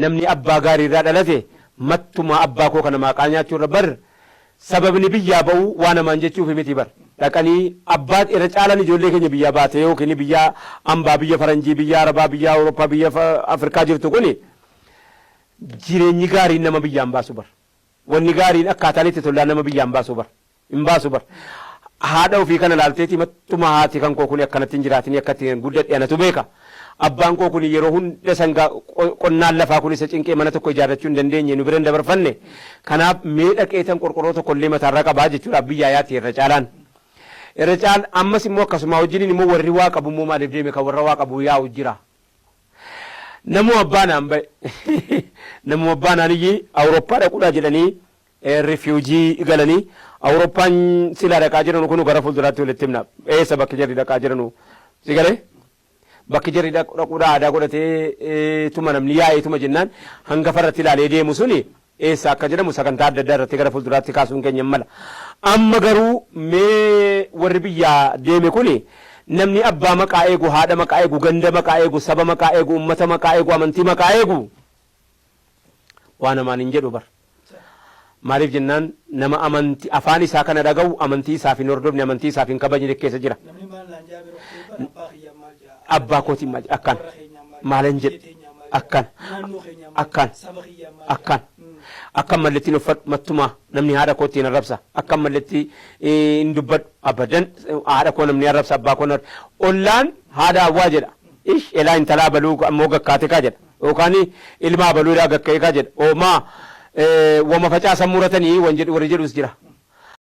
namni abbaa gaarii irraa dhalate mattuma abbaa koo kana maqaa nyaachuu irra bar sababni biyyaa ba'uu waan namaan jechuuf miti bar dhaqanii abbaa irra caalan ijoollee keenya biyyaa baate yookiin biyya ambaa biyya faranjii biyya arabaa biyya awurooppaa biyya afrikaa jirtu kun jireenyi gaariin nama biyyaan baasu bar wanni gaariin akkaataan itti tolaa nama biyyaan baasu bar hin baasu bar haadha ofii kana laalteeti mattuma haati kan koo kun akkanatti hin jiraatin akkatti guddadhe anatu beeka abbaan koo kun yeroo hunda sangaa qonnaan lafaa kun isa cinqee mana tokko ijaarrachuu hin dandeenye nu bira dabarfanne kanaaf mee dhaqeetan qorqorroo tokko illee mataarraa qabaa jechuudha biyyaa yaati irra caalaan ammas immoo akkasuma wajjiniin immoo warri waa qabu immoo maaliif deeme kan warra waa qabu yaa'u jira namu abbaanaan ba'e namu abbaanaan iyyii awurooppaa dhaquudhaa jedhanii rifiwujii galanii awurooppaan silaa dhaqaa jiranu kun gara fuulduraatti walitti himna eessa bakki jarri dhaqaa jiranu si galee bakki jarri dhaquudhaa aadaa godhatee tuma namni yaa'ee tuma jennaan hangafa irratti ilaalee deemu suni eessa akka jedhamu sagantaa adda addaa irratti gara fuulduraatti kaasuun keenya mala amma garuu mee warri biyyaa deeme kuni namni abbaa maqaa eegu haadha maqaa eegu ganda maqaa eegu saba maqaa eegu ummata maqaa eegu amantii maqaa eegu waan namaan hin jedhu bar maaliif jennaan nama amantii afaan isaa kana dhaga'u amantii isaaf hin hordofne amantii isaaf hin kabajne keessa jira abbaa kootiin maal akkan maalan jedhu akkan mallettiin uffadhu mattuma namni haadha kootiin arrabsa akkan malletti hin dubbadhu abadan haadha koo namni arrabsa abbaa koo ollaan haadha awwaa jedha ish elaa intalaa baluu ammoo gakkaate kaa jedha yookaan ilmaa baluudhaa gakka'e kaa jedha oomaa wama facaasan muratanii wan jedhu warri jedhus jira